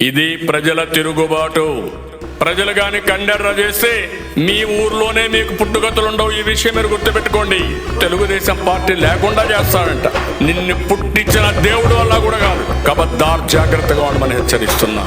ఇది ప్రజల తిరుగుబాటు. ప్రజలు గాని కండెర్ర చేస్తే మీ ఊర్లోనే మీకు పుట్టుగతులుండవు. ఈ విషయం మీరు గుర్తుపెట్టుకోండి. తెలుగుదేశం పార్టీ లేకుండా చేస్తాడంట. నిన్ను పుట్టించిన దేవుడు వల్ల కూడా కాదు. కబద్దార్, జాగ్రత్తగా ఉండమని హెచ్చరిస్తున్నా.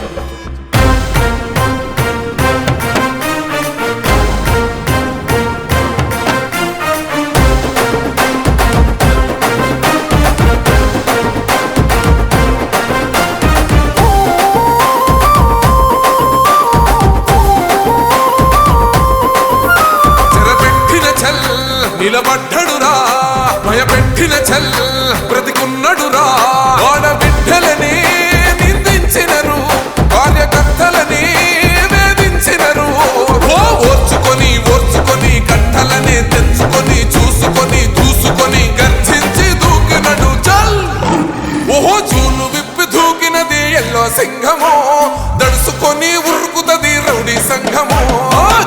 నిలబడ్డడురా భయపెట్టిన చల్ బ్రతికున్నడురా. ఆడబిడ్డలని నిందించినరు, కార్యకర్తలని వేధించినరు. ఓర్చుకొని ఓర్చుకొని కట్టలనే తెంచుకొని చూసుకొని దూసుకొని గర్జించి దూకినడు చల్. ఓహో జూలు విప్పి దూకినది ఎల్లో సింహమో, దడుసుకొని ఉరుకుతది రౌడీ సంఘమో.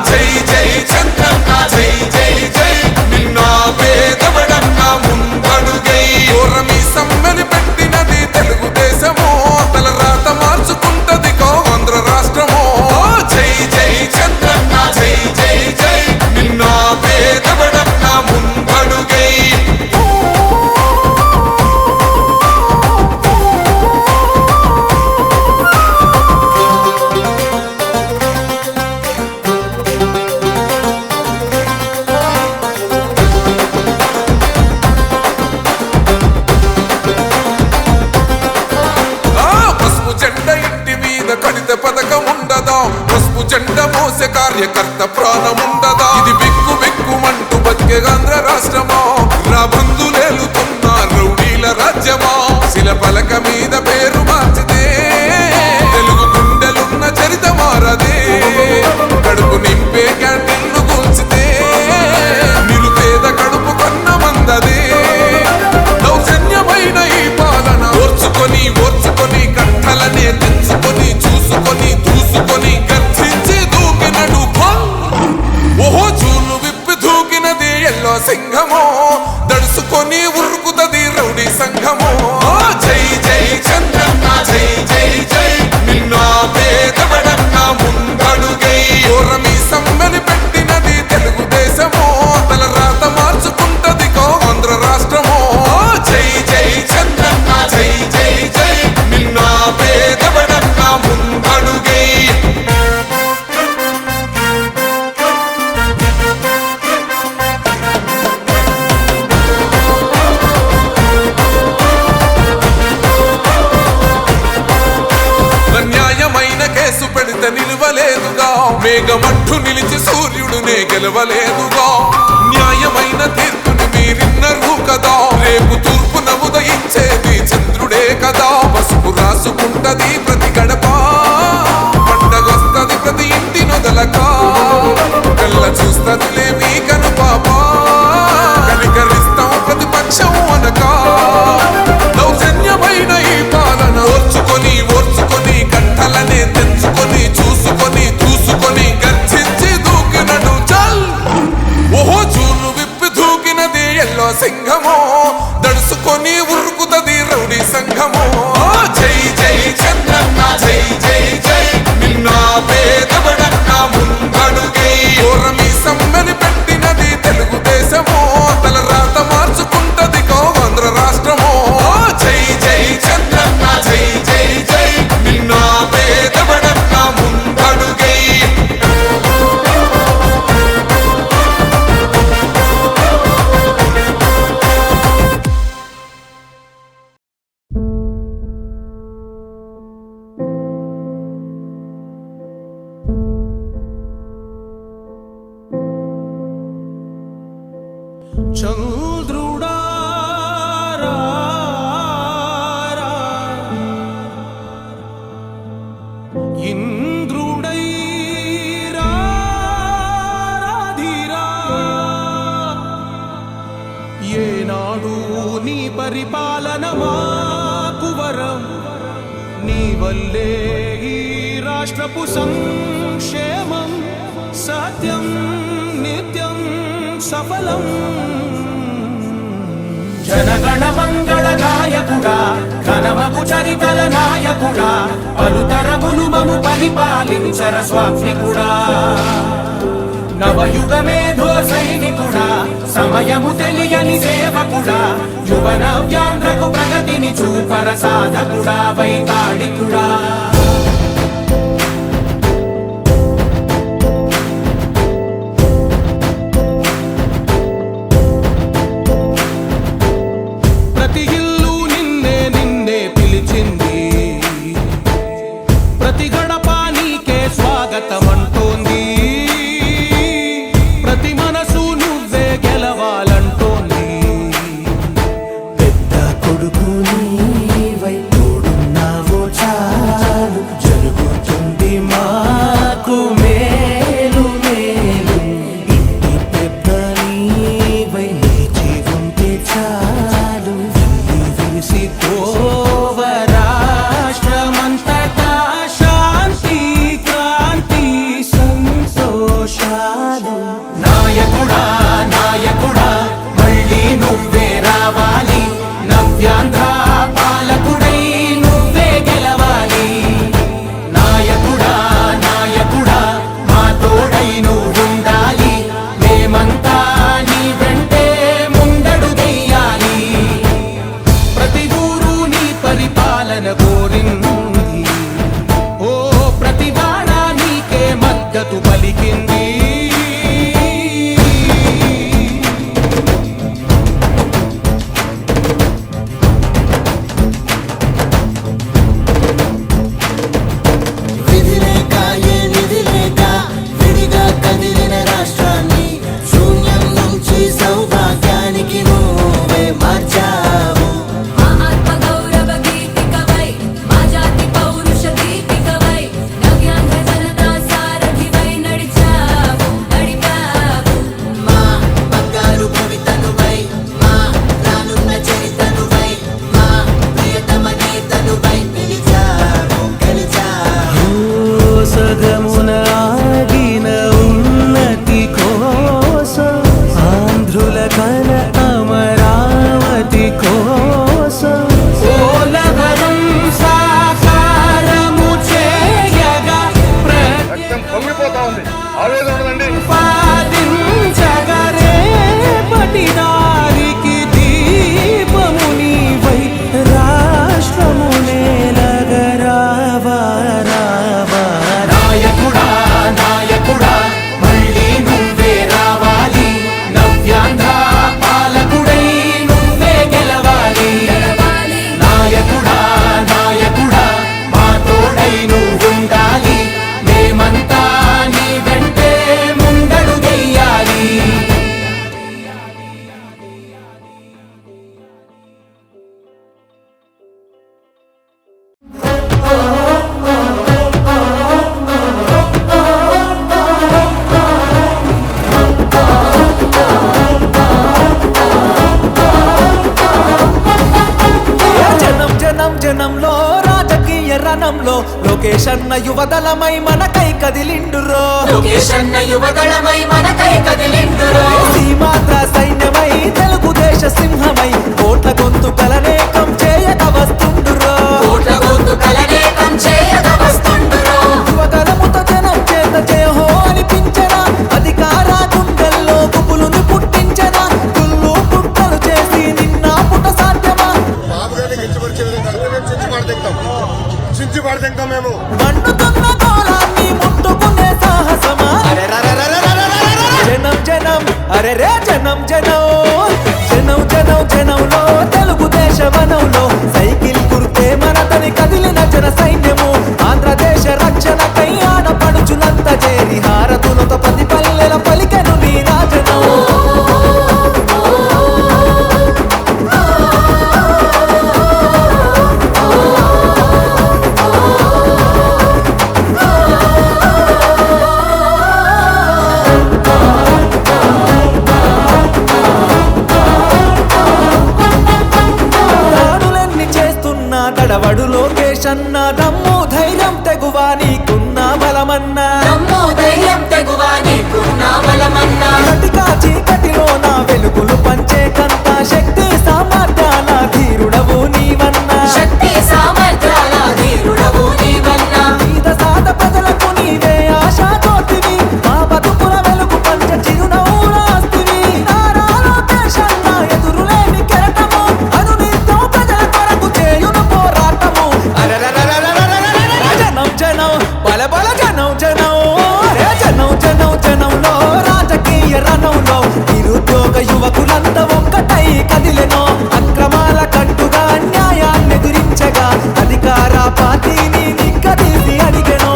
జై జై చంద్రన్న జై జై జై, నిన్న పేదవడన్న ముందడుగై. ఓరమి సమ్మెని పెట్టినది తెలుగుదేశమో, తలరాత మార్చుకుంటది ఆంధ్ర రాష్ట్రమో. జై జై చంద్రన్న జై జై జై, నిన్న పేదవడన్న ముందడుగై. కడిత పథకం ఉండదా, పసుపు జెండ మోసే కార్యకర్త ప్రాణముండదా. ఇది బిక్కు బిక్కుమంటూ బతికే ఆంధ్ర రాష్ట్రమా, రా బంధులేలుతున్న రౌడీల రాజ్యమా. శిల పలక మీద పేరు మార్చితే తెలుగు గుండెలున్న చరిత మారదే. కడుపు నింపే క్యాంటీన్లు కూల్చితే నిరుపేద కడుపు కొన్న మందదే. దౌర్జన్యమైన ఈ పాలన ఓర్చుకొని ఓర్చుకొని కట్టలనే తెంచుకొని చూసుకొని దూసుకొని గర్జించి దూకినడు. ఓహో జూలు విప్పి దూకినది ఎల్లో సింహమో, దడుసుకొని ఉరుకుతది రౌడీ సంఘమో. జై జై చంద్రన్న జై జై జై, నిన్న పేదవడన్న ముందడుగై. ఓరమి సమ్మెని పెట్టినది తెలుగుదేశమో, తలరాత మార్చుకుంటది ఆంధ్ర రాష్ట్రమో. జై జై చంద్రన్న జై జై జై, నిన్న పేదవడన్న ముందడుగై. అన్యాయమైన కేసు పెడితే నిలవలేదుగా, మేఘమట్టు నిలిచి సూర్యుడునే గెలవలేదుగా. న్యాయమైన తీర్పుని మీరిన్నరు కదా, రేపు తూర్పున ఉదయించేది చంద్రుడే కదా. పసుపు రాసుకుంటది ప్రతి గడప, పండగొస్తది ప్రతి ఇంటి నొదలక. కళ్ళ చూస్తదిలే మీ కను పాప, కనికరిస్తాం ప్రతిపక్షం అనక. దౌర్జన్యమైన ఈ పాలన ఓర్చుకొని ఓర్చుకొని కట్టలనే తెంచుకొని చూసుకొని దూసుకొని గర్జించి దూకినడు చల్. ఓహో జూలు విప్పి దూకినది ఎల్లో సింహమో, దడుసుకొని ఉరుకుతది రౌడీ సంఘమో. జై జై చంద్రన్న జై జై జై, నిన్న పేదవడన్న ముందడుగై. ఓరమి సమ్మెని పెట్టినది తెలుగుదేశమో, తలరాత మార్చుకుంటది ఆంధ్ర రాష్ట్రమో. జై జై చంద్రన్న జై జై జై, నిన్న పేదవడన్న ముందడుగై. చంద్రుడా ఇంద్రుడై రాధిరా, ఏనాడు నీ పరిపాలన మాకు వరం. నీ వల్లే ఈ రాష్ట్రపు సంక్షేమం, సత్యం నిత్యం సఫలం. జనగణ మంగళ నాయకుడా ఘనమగు చరితల నాయకుడా పలుతరములు మము పరిపాలించర స్వామికుడా నవయుగ మేధో సైనికుడా సమయము తెలియని సేవకుడా యువన వ్యాంధ్రకు ప్రగతిని చూపర సాధకుడా వైతాళికుడా ప్రతి ఇల్లు నిన్నే నిన్నే పిలిచింది ప్రతి గడప నీకే స్వాగతం అంటోంది ప్రతి మనసు నువ్వే గెలవాలంటోంది పెద్ద కొడుకు నీవై తోడున్నావో చాలు జరుగుతుంది మాకు మేలు మేలు ఇంటి పెద్ద నీవై నిలిచి ఉంటే చాలు విరిసి పోవ రాష్ట్రమంతటా శాంతి క్రాంతి సంతోషాలు నాయకుడా నాయకుడా మళ్ళీ నువ్వే రావాలి నవ్యాంధ్ర పాలకుడై నువ్వే గెలవాలి నాయకుడా నాయకుడా మా తోడై నువ్వుండాలి మేమంతా నీ వెంటే ముందడుగెయ్యాలి ప్రతి ఊరు నీ పరిపాలన కోరింది ఓ ప్రతి వాడ నీకే మద్దతు పలికింది విధి లేక ఏ నిధి లేక విడిగా కదిలిన రాష్ట్రాన్ని శూన్యం నుంచి సౌభాగ్యానికి నువ్వే మార్చావు మా ఆత్మ గౌరవ గీతికవై మా జాతి పౌరుష దీపికవై నవ్యాంధ్ర జనతా సారథివై నడిచావు నడిపావు మా బంగారు భవితనువై మా రానున్న చరితనువై మా ప్రియతమ నేతనువై పిలిచావు గెలిచావు సగమున ఆగిన ఉన్నతి కోసం ఆంధ్రుల కల అమరావతి కోసం ఓలవరం సాకారము చేయగా రక్తం పొంగిపోతా ఉంది ఆవేదన ఉండదండి ప్రతిపాదించగరే పటిదారికి దీపము నీవై రాష్ట్రము నేలగరావా రావా నాయకుడా నాయకుడా మళ్ళీ నువ్వే రావాలి నవ్యాంధ్ర పాలకుడై నువ్వే గెలవాలి నాయకుడా నాయకుడా మా తోడై నువ్వుండాలి మేమంతా నీ వెంటే ముందడుగెయ్యాలి జనం జనం జనంలో రాజకీయ రణంలో లోకేష్ అన్న యువదళమై మనకై కదిలిండురో లోకేషన్న యువగళమై మనకై కదిలిండురో సీమాంధ్ర సైన్యమై తెలుగుదేశ సింహమై కోట్ల గొంతు కలనేకం చేయక వస్తుండురో కోట్ల గొంతు కలనేకం చేయక వస్తుండురో యువదళముతో జనం చేత జయహో అనిపించరా అధికార గుండెల్లో గుబులుని పుట్టించరా గుళ్ళు పుట్టలు చేసి నిన్న పుట సాధ్యమా బాబు గారిని కించపరిచే విధంగా మేము చించి పడతాం మేము మండుతున్న గోళాన్ని ముట్టుకునే సాహసమా జనం జనం అరే రే జనం జనం జనం జనం జనంలో తెలుగుదేశ వనంలో సైకిల్ గుర్తే మనతని కదిలిన జన సైన్యము ఆంధ్రదేశ రక్షణకై ఆడపడుచులంత చేరి హారతులతో ప్రతి పల్లెల పలికెను నీ రాజనం యువకులంతా ఒక్కటై కదిలెనో అక్రమాల కట్టుగా అన్యాయాన్ని ఎదిరించగా అధికార పార్టీని నిక్కదీసి అడిగెనో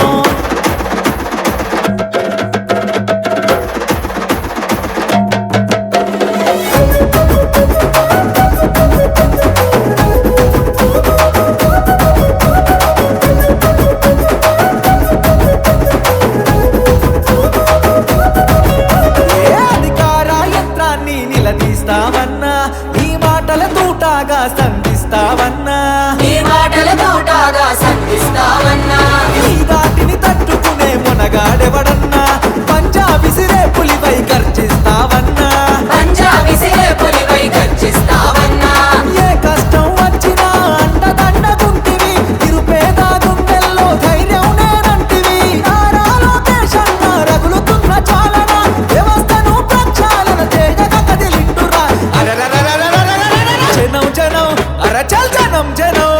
ఏ అధికార యంత్రాన్ని నిలదీస్తావన్నా ఈ మాటల తూటాగా సంధిస్తావన్నా ఈ మాటల తోటగా సంధిస్తావన్నా ఈ దాటిని తట్టుకునే మునగాడెవడన్నా పంజా విసిరే పులిపై గర్జిస్తావన్నా పంజాబీ సిరే పులిపై గర్జిస్తావన్నా ఏ కష్టం వచ్చినా అండదండగుంటివి నిరుపేద గుండెల్లో ధైర్యం నేనంటివి నారాలో దేశంగా రగులుతున్న చాలన వ్యవస్థను ప్రక్షాళన చేయగా కదిలింటురా జనం జనం అరచల్ జనం జనం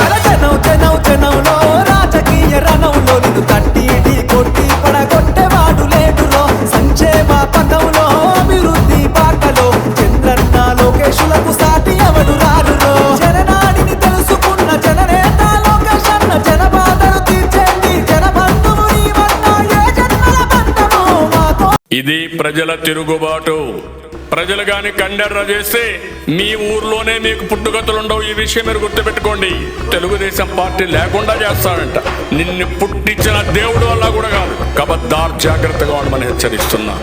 అర జనం జనం జనంలో రాజకీయ రణంలో నిన్ను తట్టి కొట్టి పడగొట్టేవాడు లేడులో సంక్షేమ పథంలో అభివృద్ధి బాటలో చంద్రన్న లోకేశులకు సాటి ఎవడు రారులో జననాడిని తెలుసుకున్న జననేత లోకేష్ అన్న జనబాధలు తీర్చేంది జనబంధువు నీవన్నా ఏ జన్మల బంధమో మాతో ఇది ప్రజల తిరుగుబాటు. ప్రజలు గాని కండెర్ర చేస్తే మీ ఊర్లోనే మీకు పుట్టుగతులుండవు. ఈ విషయం మీరు గుర్తుపెట్టుకోండి. తెలుగుదేశం పార్టీ లేకుండా చేస్తాడంట. నిన్ను పుట్టించిన దేవుడు వల్ల కూడా కాదు. కబద్దార్, జాగ్రత్తగా ఉండమని హెచ్చరిస్తున్నా.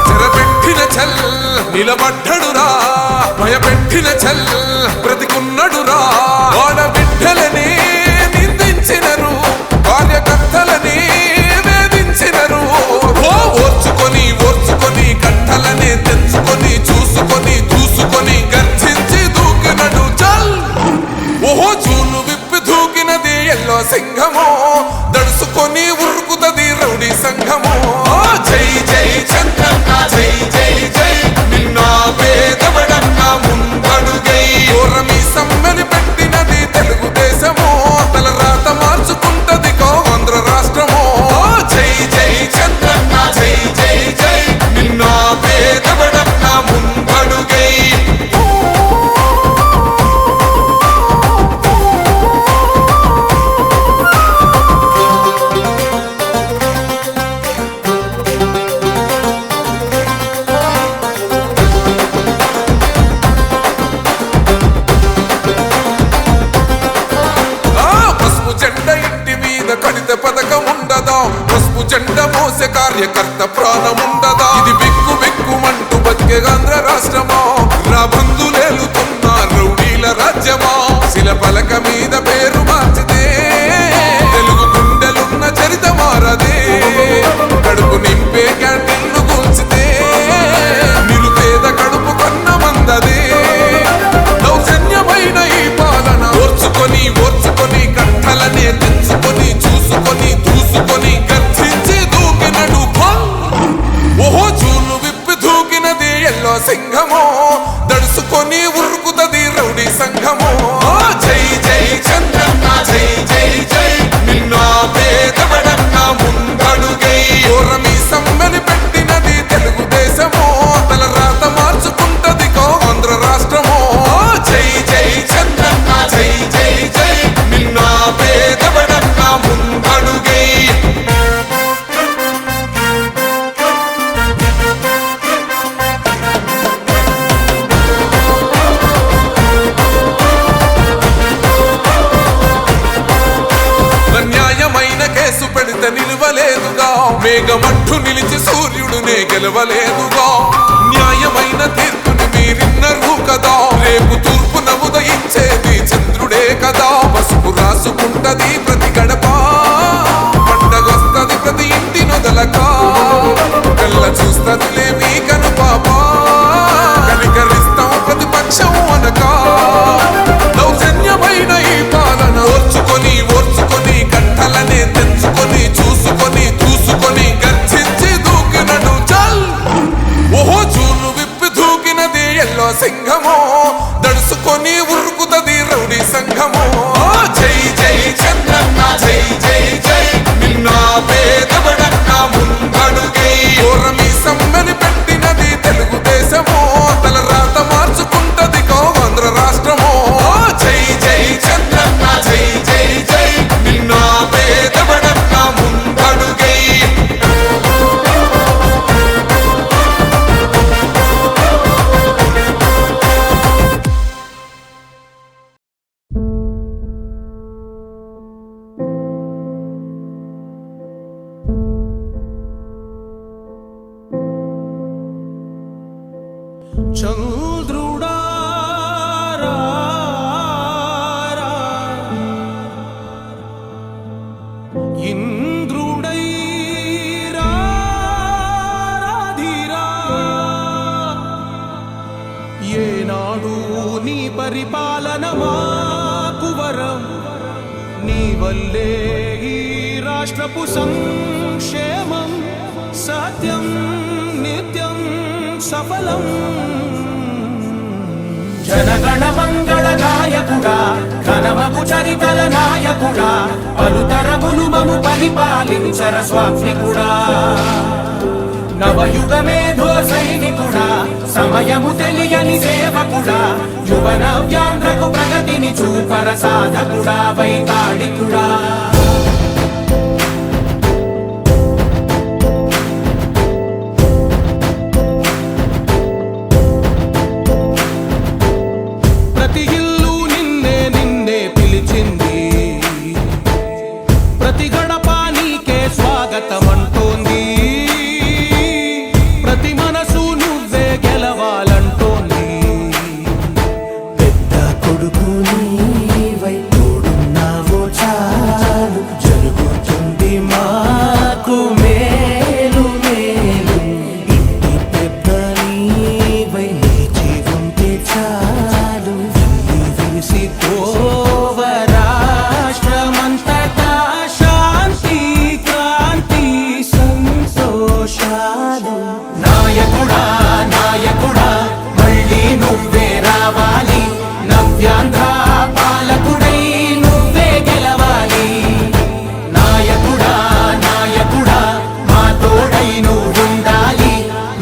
చెరపెట్టిన చల్ నిలబడ్డడురా, భయపెట్టిన చల్ బ్రతికున్నడురా. ఆడబిడ్డలని నిందించినరు, కార్యకర్తలని వేధించినరు. ఓర్చుకొని ఓర్చుకొని కట్టలనే తెంచుకొని చూసుకొని దూసుకొని గర్జించి దూకినడు చల్. ఓహో చూలు విప్పి దూకినది ఎల్లో సింహము, దడుసుకొని ఉరుకుతది రౌడీ సంఘము. జై జై చంద్రన్న జై జై జై, నిన్న పేదవడన్న ముందడుగై. ఓరమి సమ్మెని పెట్టినది తెలుగుదేశము, తల రాత మార్చుకుంటది ఆంధ్ర రాష్ట్రము. జై జై చంద్రన్న జై జై జై, నిన్న పేదవడన్న ముందడుగై. పసుపు జెండ ఇంటి మీద కడిత పథకం ఉండదా, పసుపు జెండ మోసే కార్యకర్త ప్రాణం ఉండదా. ఇది బిక్కు బిక్కుమంటూ బతికే ఆంధ్ర రాష్ట్రమా, నా బంధులేలుతున్న రౌడీల రాజ్యమా. శిల పలక మీద పేరు మార్చితే తెలుగు గుండెలున్న చరిత మారదే. కడుపు నింపే క్యాంటీన్లు కూల్చితే నిరుపేద కడుపు కొన్న మందదే. దౌర్జన్యమైన ఈ పాలన ఓర్చుకొని ఓర్చుకొని కట్టలనే తెంచుకొని చూసుకొని దూసుకొని గర్జించి దూకినడు ఫల్. ఓహో చూలు విప్పి దూకినది ఎల్లో సింహము, దడుసుకొని ఉరుకుతది రౌడీ సంఘము. జై జై చంద్రన్న జై జై జై, నిన్న పేదవడన్న ముందడుగై. ఓరమి సమ్మెని పెట్టినది తెలుగుదేశము, తల రాత మార్చుకుంటది ఆంధ్ర రాష్ట్రము. జై జై చంద్రన్న జై జై జై, నిన్న పేదవడన్న ముందడుగై. అన్యాయమైన కేసు పెడితే నిలవలేదుగా, మేఘమట్టు నిలిచి సూర్యుడునే గెలవలేదుగా. న్యాయమైన తీర్పుని మీరిన్నరు కదా, రేపు తూర్పున ఉదయించేది చంద్రుడే కదా. పసుపు రాసుకుంటది ప్రతి గడప, పండగొస్తది ప్రతి ఇంటి నొదలక. కళ్ళ చూస్తదిలే మీ కను పాప, కనికరిస్తాం ప్రతిపక్షం అనక. దౌర్జన్యమైన ఈ పాలన ఓర్చుకొని ఓర్చుకొని కట్టలనే తెంచుకొని చూసుకొని దూసుకొని చంద్రుడా రా, ఇంద్రుడై రాధిరా, ఏనాడు నీ పరిపాలన మాకు వరం, నీ వల్లే ఈ రాష్ట్రపు సంక్షేమం సత్యం నిత్యం సఫలం. జనగణ మంగళ నాయకుడా, ఘనమగు చరితల నాయకుడా, పలుతరములు మము పరిపాలించర స్వామికుడా, నవయుగ మేధో సైనికుడా, సమయము తెలియని సేవకుడా, యువన వ్యాంధ్రకు ప్రగతిని చూపర సాధకుడా, వైతాళికుడా. ప్రతి ఇల్లు నిన్నే నిన్నే పిలిచింది, ప్రతి గడప నీకే స్వాగతం అంటోంది, ప్రతి మనసు నువ్వే గెలవాలంటోంది. పెద్ద కొడుకు నీవై తోడున్నావో చాలు, జరుగుతుంది మాకు మేలు మేలు. ఇంటి పెద్ద నీవై నిలిచి ఉంటే చాలు, విసి పోవ రాష్ట్రమంతటా శాంతి క్రాంతి సంతోషాలు. నాయకుడా నాయకుడా మళ్ళీ నువ్వే రావాలి, నవ్యాంధ్ర పాలకుడై నువ్వే గెలవాలి. నాయకుడా నాయకుడా మా తోడై నువ్వుండాలి,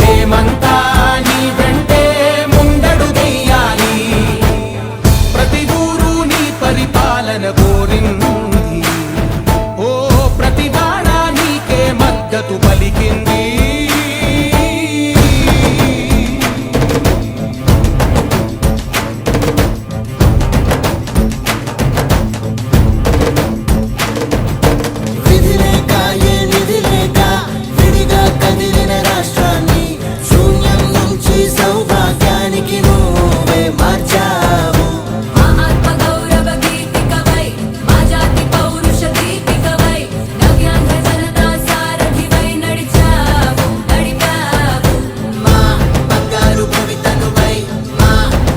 మేమంతా నీ వెంటే ముందడుగెయ్యాలి. ప్రతి ఊరు నీ పరిపాలన కోరింది, ఓ ప్రతి వాడ నీకే మద్దతు పలికింది. విధి లేక ఏ నిధి లేక విడిగా కదిలిన రాష్ట్రాన్ని శూన్యం నుంచి సౌభాగ్యానికి నువ్వే మార్చావు. మా ఆత్మ గౌరవ గీతికవై, మా జాతి పౌరుష దీపికవై, నవ్యాంధ్ర జనతా సారథివై నడిచావు నడిపావు. మా బంగారు భవితనువై, మా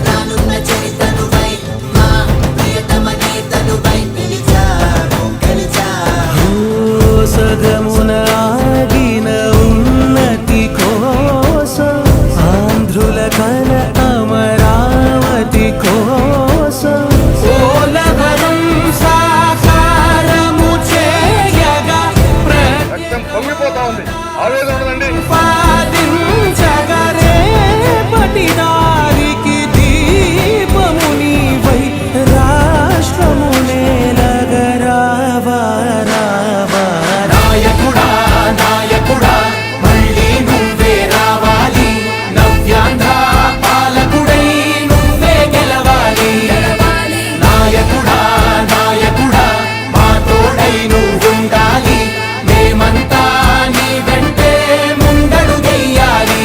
రానున్న చరితనువై, మా ప్రియతమ నేతనువై పిలిచావు గెలిచావు. సగమున ఆగిన ఉన్నతి కోసం, ఆంధ్రుల కల అమరావతి కోసం, ఓలవరం సాకారము చేయగా రక్తం పొంగిపోతా ఉంది, ఆవేదన ఉండదండి. ప్రతిపాదించగా రేపటి దారికి దీపము నీవై, రాష్ట్రము నేలగరావా రావా. నాయకుడా నాయకుడా మళ్ళీ నువ్వే రావాలి, నవ్యాంధ్ర పాలకుడై నువ్వే గెలవాలి. నాయకుడా నాయకుడా మా తోడై నువ్వుండాలి, మేమంతా నీ వెంటే ముందడుగెయ్యాలి.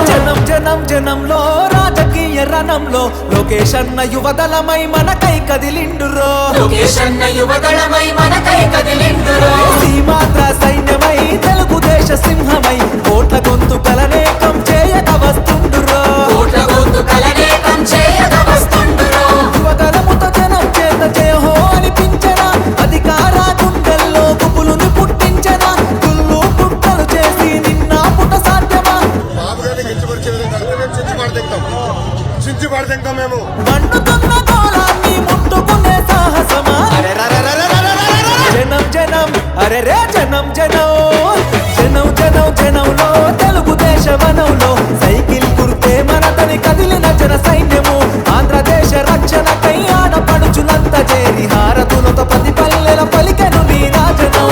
జనం జనం జనంలో రాజకీయ రణంలో లోకేష్ అన్న యువదళమై మనకై కదిలిండురో, లోకేశన్న యువగళమై మనకై కదిలిండురో. సీమాంధ్ర సైన్యమై తెలుగుదేశ సింహమై కోట్ల గొంతుకలనేకం చేయక వస్తుండురో. కోట్ల గొంతుకలనేకం చేయక వస్తుండురో. యువగలముతో జనం చేత జయహో అనిపించరా, అధికార గుండెల్లో గుబులుని పుట్టించరా, గుళ్ళు పుట్టలు చేసి నిన్న పుట సాధ్యమా. బాబు గారిని కించపరిచే విధంగా మేము చించి పాడతాం మేము. మండుతున్న గోళాన్ని ముట్టుకునే సాహసమా. జనం జనం అరే రే జనం జనం జనం జనం జనంలో తెలుగుదేశ వనంలో సైకిల్ గుర్తే మనతని కదిలిన జన సైన్యము. ఆంధ్రదేశ రక్షణకై ఆడపడుచులంతా చేరి హారతులతో ప్రతి పల్లెల పలికెను నీ రాజనం.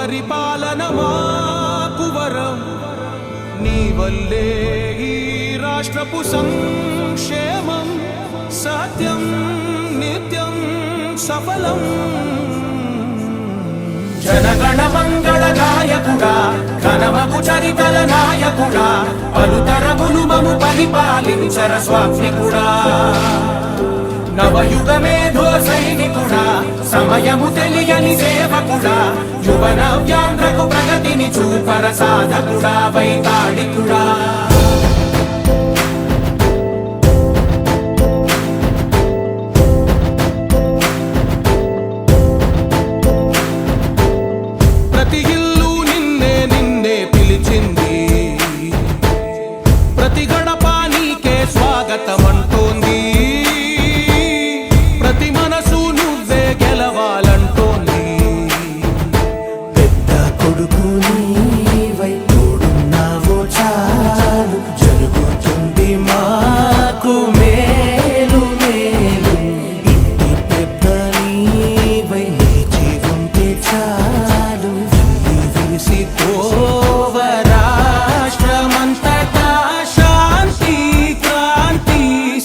పరిపాలన మాకు వరం నీ వల్లే ఈ రాష్ట్రపు సంక్షేమం సత్యం నిత్యం సఫలం జనగణ మంగళ గాయకుడా ఘనమగు చరితల నాయకుడా పలుతరములు మము పరిపాలించర స్వామికుడా నవయుగ మేధో సైనికుడా సమయము తెలియని సేవకుడా యువన వ్యాంధ్రకు ప్రగతిని చూపర సాధకుడా వైతాళికుడా ప్రతి ఇల్లు నిన్నే నిన్నే పిలిచింది ప్రతి గడప నీకే స్వాగతం అంటోంది ప్రతి మనసు నువ్వే గెలవాలంటోంది పెద్ద కొడుకు నీవై తోడున్నావో చాలు జరుగుతుంది మాకు మేలు మేలు ఇంటి పెద్ద నీవై నిలిచి ఉంటే చాలు విరిసి పోవ రాష్ట్రమంతటా శాంతి క్రాంతి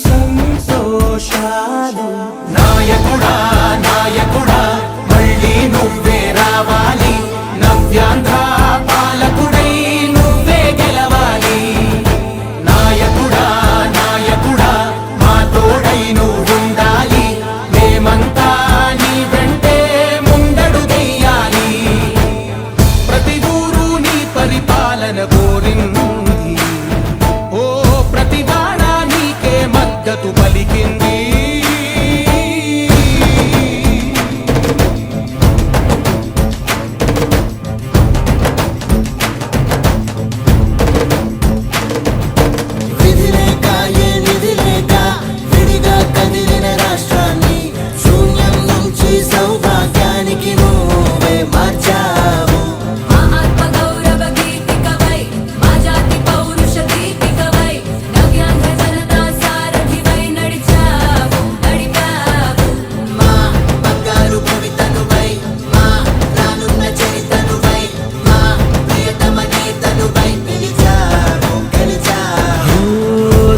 సంతోషాలు నాయకుడా నాయకుడా మళ్ళీ నువ్వే రావాలి నవ్యాంధ్ర పాలకుడై నువ్వే గెలవాలి నాయకుడా నాయకుడా మా తోడై నువ్వుండాలి మేమంతా నీ వెంటే ముందడుగెయ్యాలి ప్రతి ఊరు నీ పరిపాలన కోరింది ఓ ప్రతి వాడ నీకే మద్దతు పలికింది విధిలేక ఏ నిధిలేక విడిగా కదిలిన రాష్ట్రాన్ని శూన్యం నుంచి సౌభాగ్యానికి నువ్వే మార్చావు మహాత్మ గౌరవ గీతికవై మా జాతి పౌరుష దీపికవై నవ్యాంధ్ర జనతా సారథివై నడిచావు నడిపావు మా బంగారు భవితనువై మా రానున్న చరితనువై మా ప్రియతమ నేతనువై పిలిచావు గెలిచావు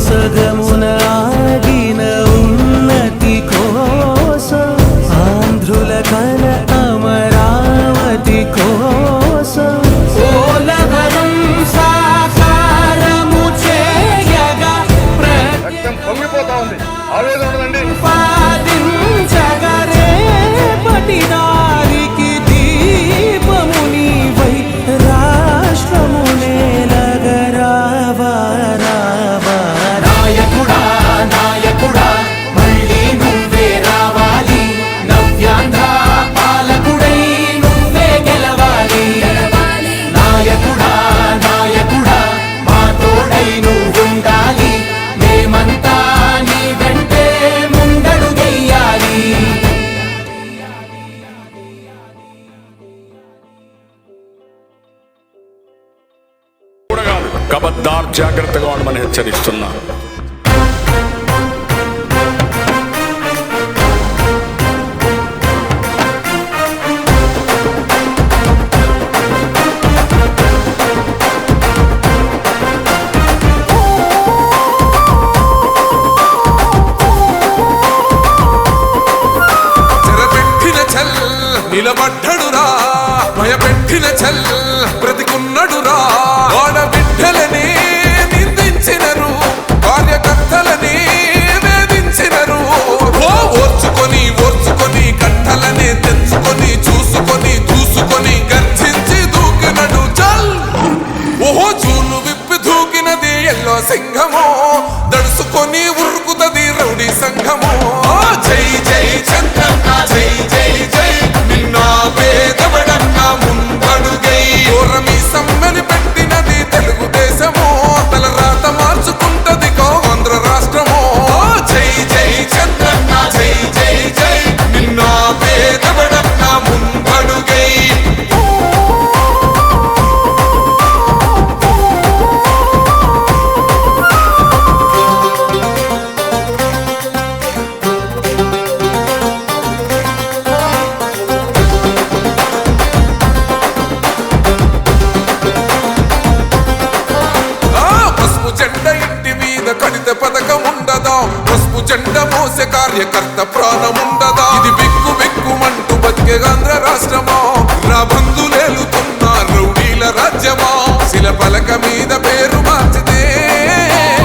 సగమున ఆగిన ఉన్నతి కోసం ఆంధ్రుల కల అమరావతి కోసం ఓలవరం సాకారము చేయగా రక్తం పొంగిపోతా ఉంది ఆవేదన ఉండదండి ప్రతిపాదించగరే పటిదారికి దీపము నీవై రాష్ట్రము నేలగరావా రావా నాయకుడా నాయకుడా మళ్ళీ నువ్వే రావాలి నవ్యాంధ్ర పాలకుడై నువ్వే గెలవాలి నాయకుడా నాయకుడా మా తోడై నువ్వుండాలి మేమంతా నీ వెంటే ముందడుగెయ్యాలి కూడా కాదు కబద్దార్ జాగ్రత్తగా ఉండమని హెచ్చరిస్తున్నా చెరపెట్టిన చల్ నిలబడ్డడురా భయపెట్టిన చల్ బ్రతికున్నడురా ఆడబిడ్డలని నిందించినరు కార్యకర్తలని వేధించినరు ఓర్చుకొని ఓర్చుకొని కట్టలనే తెంచుకొని చూసుకొని దూసుకొని గర్జించి దూకినడు చల్ ఓహో చూలు విప్పి దూకినది ఎల్లో సింహమో దడుసుకొని ఉరుకుతది రౌడీ సంఘమో జై జై చంద్రన్న జై జై జై నిన్న జెండ మోసే కార్యకర్త ప్రాణముండదా ఇది బిక్కు బిక్కుమంటూ బతికే ఆంధ్ర రాష్ట్రమా నా బంధులేలుతున్న రౌడీల రాజ్యమా శిల పలక మీద పేరు మార్చితే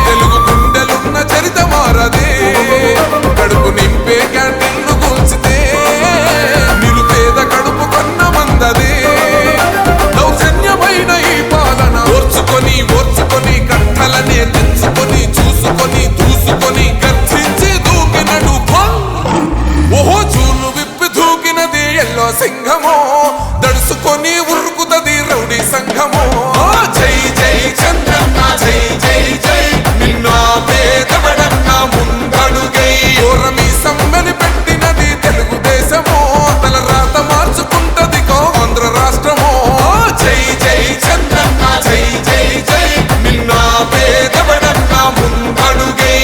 తెలుగు గుండెలున్న చరిత మారదే కడుపు నింపే క్యాంటీన్లు కూల్చితే నిరుపేద కడుపు కొన్న మందదే దౌర్జన్యమైన ఈ పాలన ఓర్చుకొని ఓర్చుకొని కట్టలనే తెంచుకొని చూసుకొని దూసుకొని గర్జించి దూకినడు ఓహో చూలు విప్పి దూకినది ఎల్లో సింహమో దడుసుకొని ఉరుకుతది రౌడీ సంఘమో జై జై చంద్రన్న జై జై జై నిన్న పేదవడన్న ముందడుగై ఓరమి సమ్మెని పెట్టినది తెలుగుదేశమో తల రాత మార్చుకుంటది ఆంధ్ర రాష్ట్రమో జై జై చంద్రన్న జై జై జై నిన్న పేదవడన్న ముందడుగై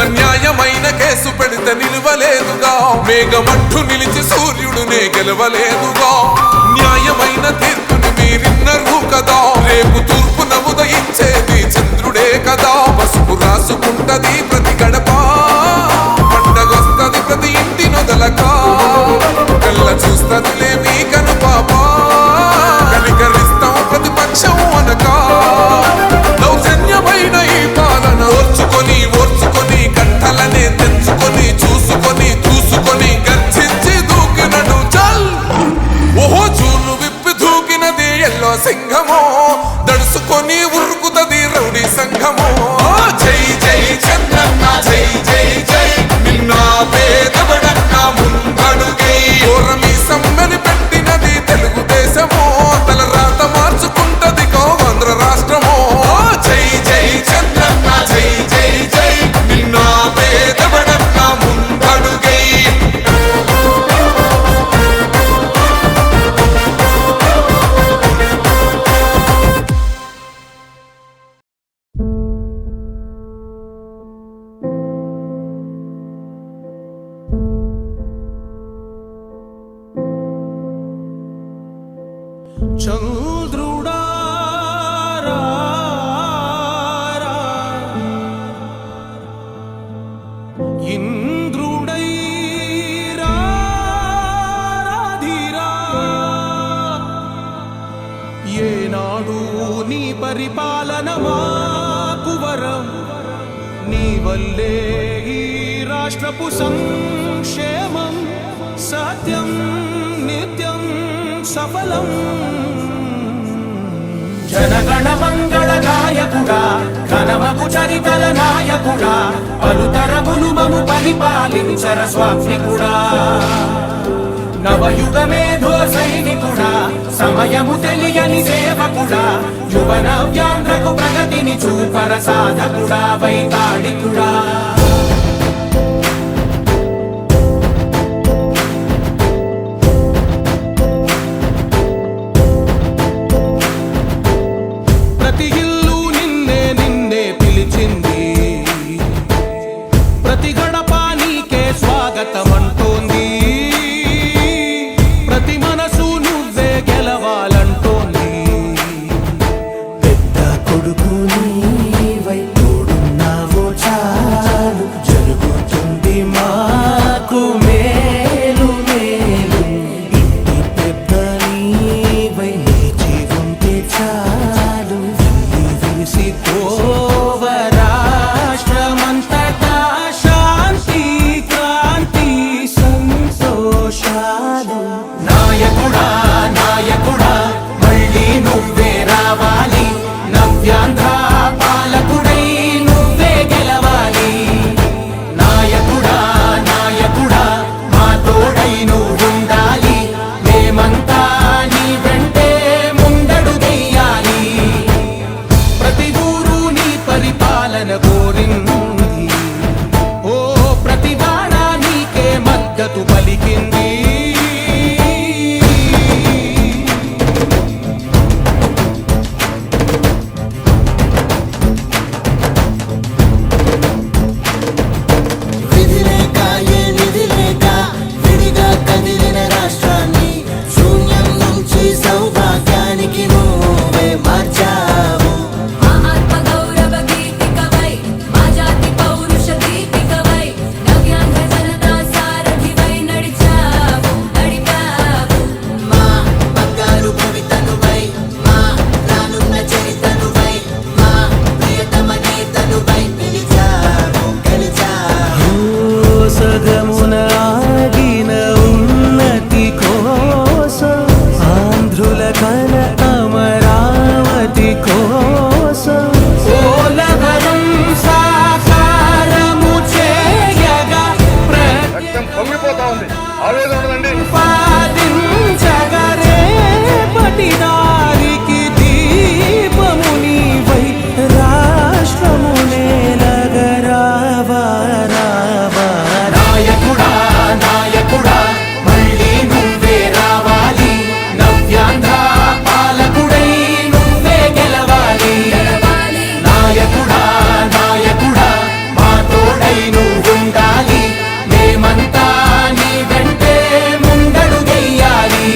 అన్యాయమైన కేసు పెడితే నిలవలేదుగా మేఘమట్టు నిలిచి సూర్యుడునే గెలవలేదుగా న్యాయమైన తీర్పుని మీరిన్నరు కదా రేపు తూర్పున ఉదయించేది చంద్రుడే కదా పసుపు రాసుకుంటది ప్రతి గడప పండగొస్తది ప్రతి ఇంటి నొదలక కళ్ళ చూస్తదిలే మీ కనుపాప కనికరిస్తాం ప్రతిపక్షం అనక దౌర్జన్యమైన ఈ పాలన ఓర్చుకొని ఓర్చుకొని కట్టలనే తెంచుకొని చూసుకొని దూసుకొని గర్జించి దూకినడు చల్ ఓహో చూలు విప్పి దూకినది ఎల్లో సింహమో దడుసుకొని ఉరుకుతది రౌడీ సంఘమో జై జై చంద్రన్న జై జై జై నిన్న పేదవడన్న ముందడుగై ఓరమి సమ్మెని పెట్టినది తెలుగుదేశమో తల రాత మార్చుకుంటది ఆంధ్ర రాష్ట్రమో జై జై చంద్రన్న జై జై జై నిన్న పేదవడన్న ముందడుగై చంద్రుడా రా, రా. ఇంద్రుడై రా, రాధిరా. ఏనాడు నీ పరిపాలన మాకు వరం నీ వల్లే ఈ రాష్ట్రపు సంక్షేమం సత్యం నిత్యం సఫలం జనగణ మంగళ నాయకుడా ఘనమగు చరితల నాయకుడా పలుతరములు మము పరిపాలించర స్వామికుడా నవయుగ మేధో సైనికుడా సమయము తెలియని సేవకుడా యువన వ్యాంధ్రకు ప్రగతిని చూపర సాధకుడా వైతాళికుడా ప్రతి ఇల్లు నిన్నే నిన్నే పిలిచింది ప్రతి గడప నీకే స్వాగతమంటోంది ప్రతి మనసు నువ్వే గెలవాలంటోంది పెద్ద కొడుకు నీవై తోడున్నావో చాలు పొంగిపోతా ఉంది. ఆవేదన ఉండదండి. పాదించగరే పటిదారికి దీపము నీవై రాష్ట్రము నేలగరావా రావా నాయకుడా నాయకుడా మళ్ళీ నువ్వే రావాలి నవ్యాంధ్ర పాలకుడై నువ్వే గెలవాలి నాయకుడా నాయకుడా మా తోడై నువ్వుండాలి మేమంతా నీ వెంటే ముందడుగెయ్యాలి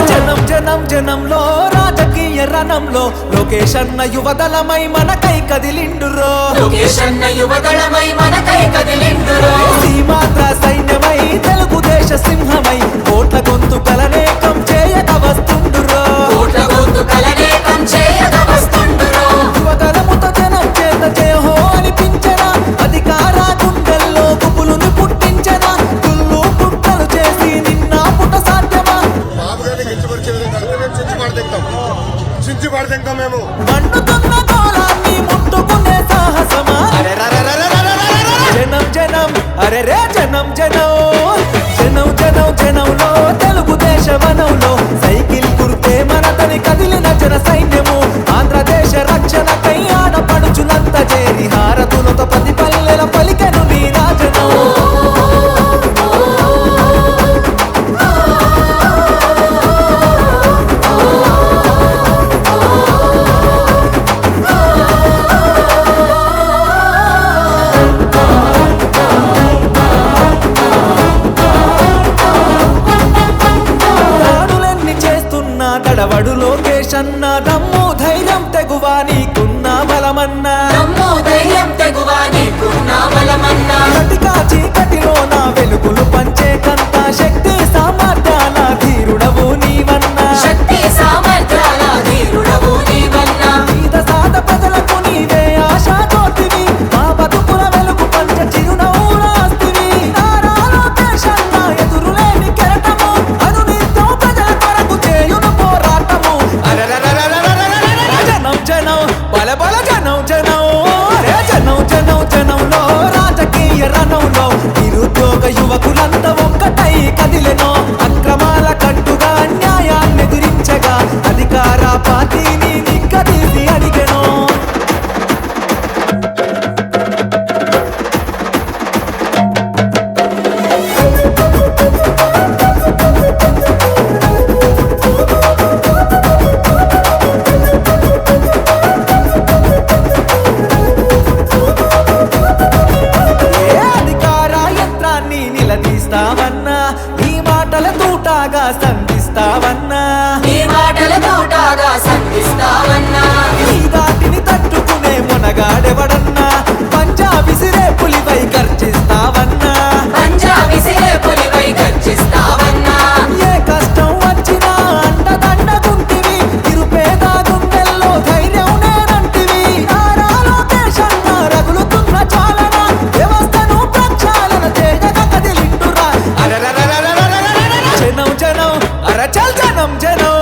జనం జనం జనంలో రాజకీయ రణంలో లోకేష్ అన్న యువదళమై మనకై కదిలిండురో లోకేశన్న యువగళమై మనకై కదిలిండురో సీమాంధ్ర సైన్యమై తెలుగుదేశ సింహమై కోట్ల గొంతు కలనేకం చేయక వస్తుండురో కోట్ల గొంతు కలనేకం చేయక వస్తుండురో యువదళముతో జనం చేత జయహో అనిపించరా అధికార గుండెల్లో గుబులుని పుట్టించరా గుళ్ళు పుట్టలు చేసి నిన్న పుట సాధ్యమా బాబు గారిని కించపరిచే విధంగా మేము చించి పడతాం మేము. మండుతున్న గోళాన్ని ముట్టుకునే సాహసమా జనం జనం అరే రే జనం జనం జనం జనం జనంలో తెలుగుదేశ వనంలో సైకిల్ గుర్తే మనతని కదిలిన జన సైన్యము ఆంధ్రదేశ రక్షణకై ఆడపడుచులంత చేరి హారతులతో పది పల్లెల పలికెను నీ రాజనం దాడులెన్ని చేస్తున్నా తడవడు లోకేష్ అన్న దమ్ము ధైర్యం తెగువా నీకున్న బలమన్నా నమ్మో ధైర్యం తెగువా నీకున్న బలమన్నా కటికా చీకటిలో నా వెలుగులు పంచే కంత శక్తి సామర్థ్యాల ధీరుడవు నీవన్నా శక్తి సామర్థ్యాల ధీరుడవు నీవన్నా మీద సాద ప్రజలకు నీవే ఆశా జ్యోతివి మా బతుకుల వెలుగు పంచ చిరునవ్వులాస్తివి నారా లోకేష్ అన్న ఎదురులేని కెరటము అనునిత్యం ప్రజల కొరకు చేయును పోరాటము జనం జనం బల బల జనం జనం రే జనం జనం జనంలో రాజకీయ రణంలో నిరుద్యోగ యువకులంతా ఒక్కటై కదిలెనో అక్రమాల కట్టుగా అన్యాయాన్ని ఎదిరించగా అధికార పార్టీని నిగ్గదీసి అడిగెనో ఏ అధికార యంత్రాన్ని నిలదీస్తావన్నా నీ మాటల తూటాగా సంధిస్తావన్నా నీ మాటల తోటాగా సంధిస్తావన్నా ఈ దాటిని తట్టుకునే మునగాడెవడన్నా పంజా విసిరే పులిపై గర్జిస్తావన్నా పంజా విసిరే పులిపై గర్జిస్తావన్నా ఏ కష్టం వచ్చినా అండదండగుంటివి నిరుపేద గుండెల్లో ధైర్యం నేనంటివి నారా లోకేష్ అన్న రగులుతున్న చాలన వ్యవస్థను ప్రక్షాళన చేయక కదిలిండురా జనం జనం అరచల్ జనం జనం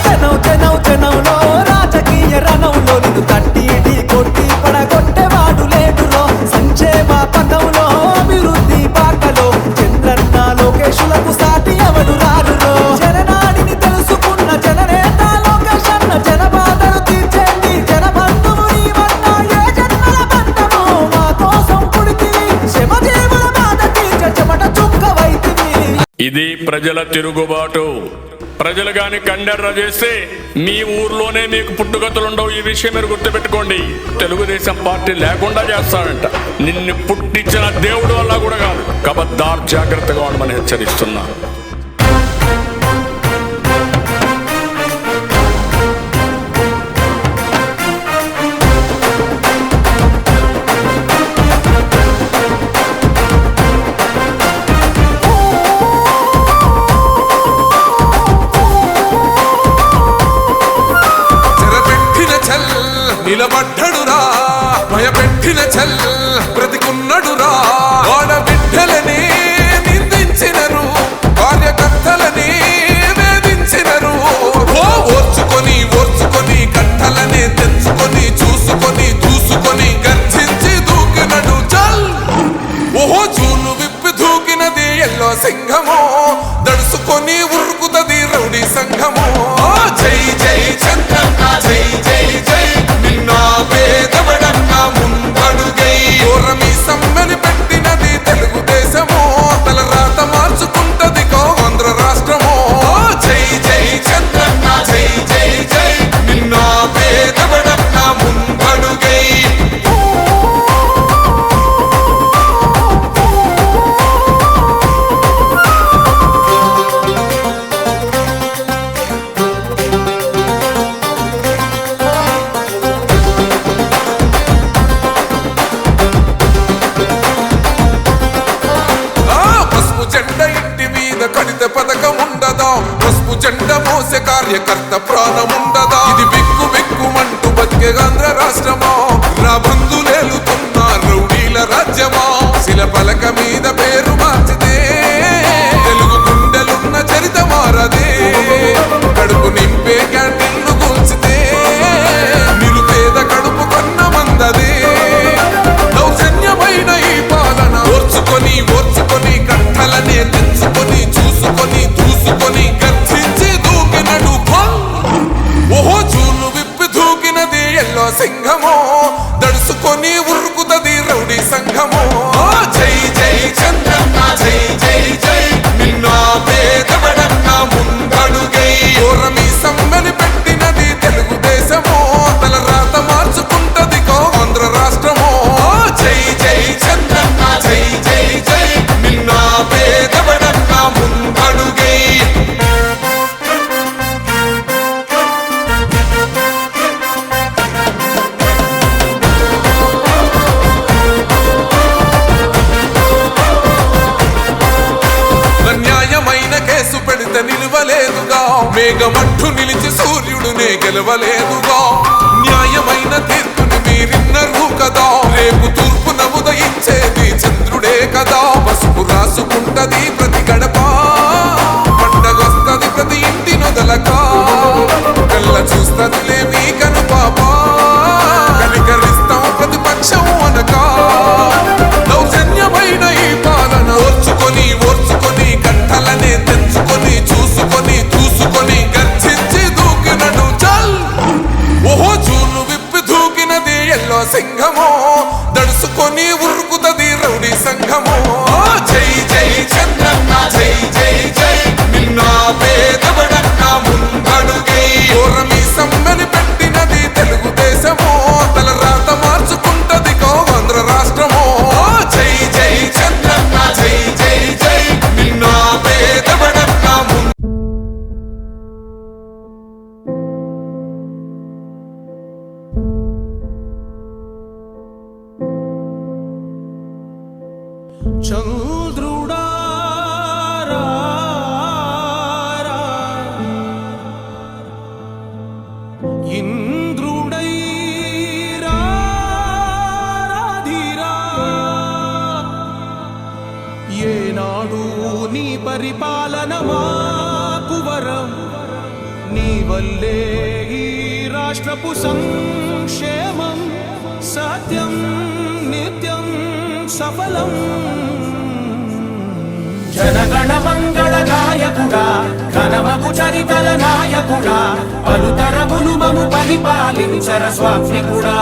జనం జనం జనంలో రాజకీయ రణంలో నిన్ను తట్టి ఇడి కొట్టి పడగొట్టేవాడు లేడులో సంక్షేమ పథంలో అభివృద్ధి బాటలో చంద్రన్న లోకేశులకు సాటి ఎవడు రారులో జననాడిని తెలుసుకున్న జననేత లోకేష్ అన్న జనబాధలు తీర్చేంది జనబంధువు నీవన్నా ఏ జన్మల బంధము మా కోసం పుడితివి శ్రమజీవుల బాధ తీర్చే చెమట చుక్కవైతివి ఇది ప్రజల తిరుగుబాటు. ప్రజలు గాని కండెర్ర చేస్తే మీ ఊర్లోనే మీకు పుట్టుగతులుండవు. ఈ విషయం మీరు గుర్తుపెట్టుకోండి. తెలుగుదేశం పార్టీ లేకుండా చేస్తాడంట. నిన్ను పుట్టించిన దేవుడు వల్ల కూడా కాదు. కబద్దార్ జాగ్రత్తగా ఉండమని హెచ్చరిస్తున్నా. చెరపెట్టిన చల్ నిలబడ్డడురా చల్ బ్రతికున్నడురా ఆడబిడ్డలని నిందించినరు కార్యకర్తలని వేధించినరు ఓర్చుకొని ఓర్చుకొని కట్టలనే తెంచుకొని చూసుకొని దూసుకొని గర్జించి దూకినడు చల్ ఓహో చూలు విప్పి దూకినది ఎల్లో సింహము దడుసుకొని ఉరుకుతది రౌడీ సంఘము జై జై చంద్రన్న జై జై జై నిన్న పేదవడన్న ముందడుగై ఓరమి సమ్మెని పెట్టినది తెలుగుదేశము తలరాత మార్చుకుంటది ఆంధ్ర రాష్ట్రము జై జై చంద్రన్న జై జై జై నిన్న పేదవడన్న ముందడుగై కడిత పథకం ఉండదా పసుపు జెండ మోసే కార్యకర్త ప్రాణముండదా ఇది బిక్కు బిక్కుమంటూ బతికే ఆంధ్ర రాష్ట్రమా రాబందులేలుతున్న రౌడీల రాజ్యమా శిల పలక మీద పేరు మార్చితే తెలుగు గుండెలున్న చరిత మారదే కడుపు నింపే క్యాంటీన్లు కూల్చితే నిరుపేద కడుపు కొన్న మందదే దౌర్జన్యమైన ఈ పాలన ఓర్చుకొని ఓర్చుకొని కట్టలనే తెంచుకొని చూసుకొని దూసుకొని గర్జించి దూకినడు ఓహో చూలు విప్పి దూకినది ఎల్లో సింహము దడుసుకొని ఉరుకుతది రౌడీ సంఘము జై జై చంద్రన్న జై జై జై నిన్న పేదవడన్న ముందడుగై ఓరమి సమ్మెని పెట్టినది తెలుగుదేశము తలరాత మార్చుకుంటది ఆంధ్ర రాష్ట్రము జై జై చంద్రన్న జై జై జై నిన్న పేదవడన్న ముందడుగై న్యాయమైన కేసు పెడితే నిలవలేదుగా మేఘమట్టు నిలిచి సూర్యుడునే గెలవలేదుగా న్యాయమైన తీర్పుని మీరిన్నరు కదా రేపు తూర్పున ఉదయించేది చంద్రుడే కదా పసుపు రాసుకుంటది ప్రతి గడప పండగొస్తది ప్రతి ఇంటి నొదలక కళ్ళ చూస్తదిలే మీ కను పాప కనికరిస్తాం ప్రతిపక్షం అనక దౌర్జన్యమైన ఈ పాలన ఓర్చుకొని ఓర్చుకొని కట్టలనే తెంచుకొని చూసుకొని దూసుకొని గర్జించి దూకినడు చల్ ఓహో చూలు విప్పి దూకినది ఎల్లో సింహము దడుసుకొని ఉరుకుతది రౌడీ సంఘము జై జై చంద్రన్న జై జై జై నిన్న పేదవడన్న ముందడుగై ఓరమి సమ్మెని పెట్టినది తెలుగుదేశము తలరాత మార్చుకుంటది ఆంధ్ర రాష్ట్రము జై జై చంద్రన్న జై జై జై నిన్న పేదవడన్న చంద్రుడా ఇంద్రుడై రాధిరా ఏనాడు నీ పరిపాలన మాకు వరం నీ వల్లే ఈ రాష్ట్రపు సంక్షేమం సత్యం నిత్యం సఫలం జనగణ మంగళ నాయకుడా ఘనమగు చరితల నాయకుడా పలుతరములు మము పరిపాలించర స్వామికుడా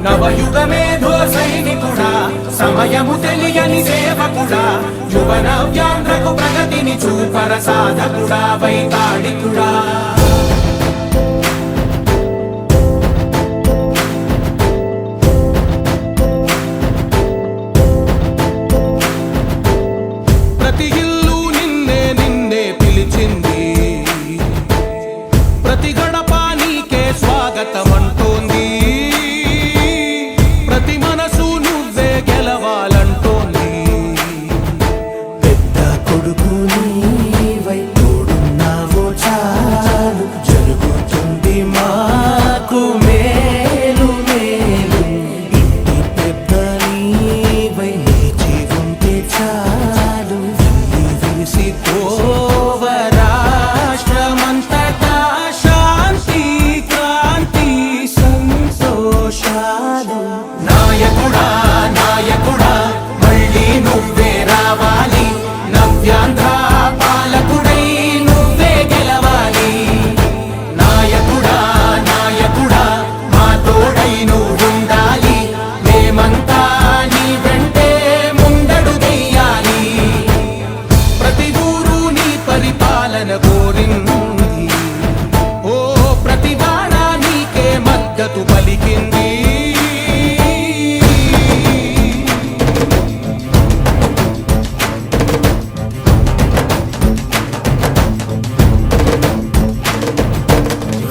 నవయుగ మేధో సైనికుడా సమయము తెలియని సేవకుడా యువన వ్యాంధ్రకు ప్రగతిని చూపర సాధకుడా వైతాళికుడా ప్రతి ఇల్లు నిన్నే నిన్నే పిలిచింది ప్రతి గడప నీకే స్వాగతమంటోంది ప్రతి మనసు నువ్వే గెలవాలంటోంది పెద్ద కొడుకు నీవై తోడున్నావో చాలా నిమిషాలు నాయకుడా నాయకుడా మళ్ళీ నువ్వే రావాలి నవ్యాంధ్ర పాలకుడై నువ్వే గెలవాలి నాయకుడా నాయకుడా మా తోడై నువ్వుండాలి మేమంతా నీ వెంటే ముందడుగెయ్యాలి ప్రతి ఊరు నీ పరిపాలన కోరింది ఓ ప్రతి వాడ నీకే మద్దతు పలికింది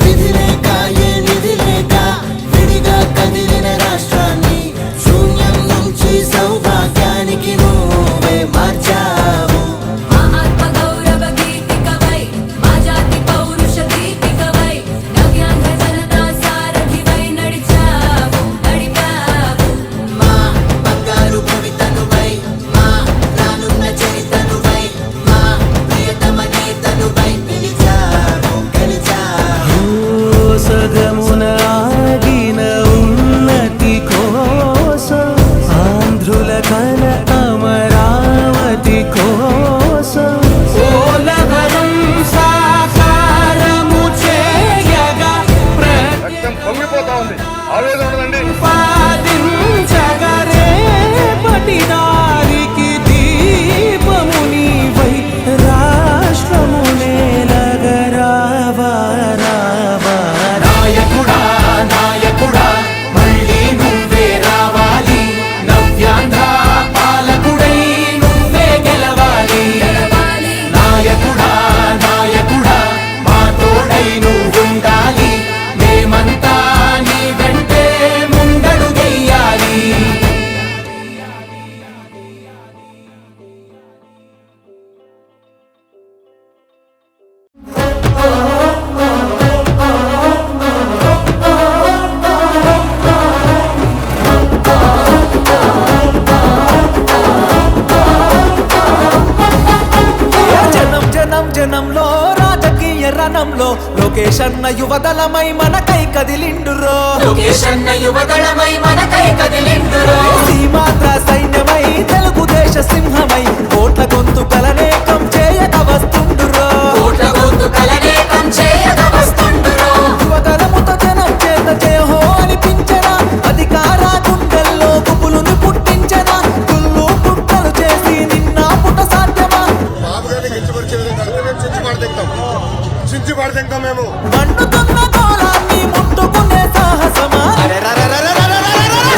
విధి లేక ఏ నిధి లేక విడిగా కదిలిన రాష్ట్రాన్ని శూన్యం నుంచి సౌభాగ్యానికి నువ్వే మార్చావు మా ఆత్మ గౌరవ గీతికవై మా జాతి పౌరుష దీపికవై నవ్యాంధ్ర జనతా సారథివై నడిచావు నడిపావు మా బంగారు భవితనువై మా రానున్న చరితనువై మా ప్రియతమ నేతనువై పిలిచావు గెలిచావు సగమున ఆగిన ఉన్నతి కోసం ఆంధ్రుల కల అమరావతి కోసం పోలవరం సాకారము చేయగా రక్తం పొంగిపోతా ఉంది ఆవేదన ఉండదండి ప్రతిపాదించగరే పటిదారికి దీపము నీవై రాష్ట్రము నేలగరావా రావా నాయకుడా నాయకుడా మళ్ళీ నువ్వే రావాలి నవ్యాంధ్ర పాలకుడై నువ్వే గెలవాలి నాయకుడా నాయకుడా మా తోడై నువ్వుండాలి మేమంతా నీ వెంటే ముందడుగెయ్యాలి జనం జనం జనంలో రాజకీయ రణంలో లోకేష్ అన్న యువదళమై మనకై కదిలిండురో లోకేషన్న యువగళమై మనకై కదిలిండురో సీమాంధ్ర సైన్యమై తెలుగుదేశ సింహమై కోట్ల గొంతు కలనేకం చేయక వస్తుండురో కోట్ల గొంతు కలనేకం చేయక వస్తుండురో యువతరముతో జనం చేత జయహో అనిపించరా అధికార గుండెల్లో గుబులుని పుట్టించరా గుళ్ళు పుట్టలు చేసి నిన్న పుట సాధ్యమా బాబు గారిని కించపరిచే విధంగా మేము చించి పడతాం మేము మండుతున్న గోళాన్ని ముట్టుకునే సాహసమా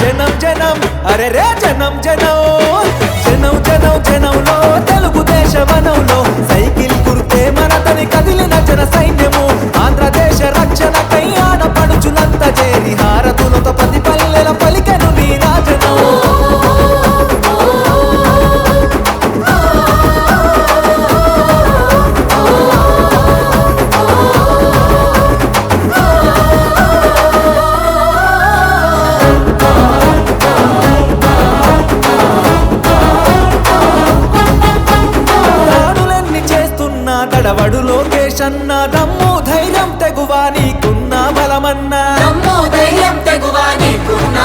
జనం జనం అరే రే జనం జనం జనం జనం జనంలో తెలుగుదేశ వనంలో సైకిల్ గుర్తే మనతని కదిలిన జన సైన్యము ఆంధ్రదేశ రక్షణకై ఆడపడుచులంత చేరి హారతులతో పది పల్లెల పలికెను నీ రాజనం దాడులెన్ని చేస్తున్నా తడవడు లోకేష్ అన్న దమ్ము ధైర్యం తెగువా నీకున్న బలమన్నా నమ్మో ధైర్యం తెగువా నీకున్నా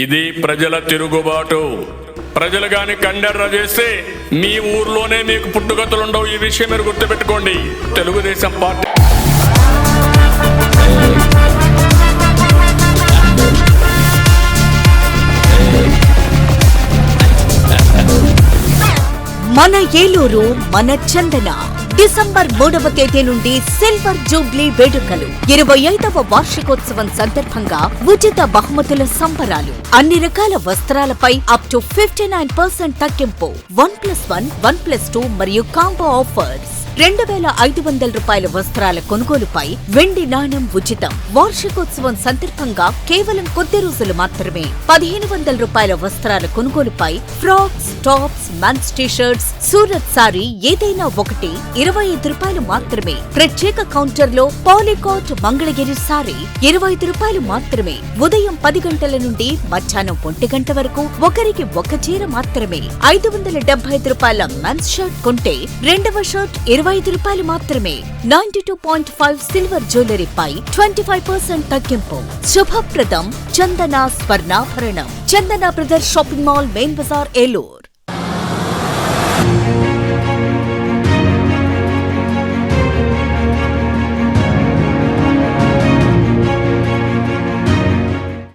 ఇది ప్రజల తిరుగుబాటు. ప్రజలు గాని కండెర్ర చేస్తే మీ ఊర్లోనే మీకు పుట్టుగతులుండవు. ఈ విషయం మీరు గుర్తుపెట్టుకోండి. తెలుగుదేశం పార్టీ మన ఏలూరు మన చందన డిసెంబర్ 3వ తేదీ నుండి సిల్వర్ జూబ్లీ వేడుకలు 25వ వార్షికోత్సవం సందర్భంగా ఉచిత బహుమతుల సంబరాలు, అన్ని రకాల వస్త్రాలపై అప్ టు 59% తగ్గింపు, 1+1, 1+2 మరియు కాంబో ఆఫర్స్, 2500 రూపాయల వస్త్రాల కొనుగోలుపై వెండి నాణెం ఉచితం. వార్షికోత్సవం సందర్భంగా కేవలం కొద్ది రోజులు మాత్రమే 1500 రూపాయల వస్త్రాల కొనుగోలుపై frocks, tops, men's t-shirts, Surat sari ఏదైనా ఒకటి 25 రూపాయలు మాత్రమే. ప్రత్యేక కౌంటర్ లో పాలికాట్ మంగళగిరి సారీ 25 రూపాయలు మాత్రమే. ఉదయం 10 గంటల నుండి మధ్యాహ్నం 1 గంట వరకు ఒకరికి ఒక చీర మాత్రమే. 575 రూపాయల మెన్స్ షర్ట్ కొంటే రెండవ షర్ట్ 25 రూపాయలు మాత్రమే. 92.5 సిల్వర్ జ్యువెలరీపై 25% తగ్గింపు. శుభప్రదం. చందన స్వర్ణాభరణం. Chandana brothers shopping mall, main Bazar, Eluru.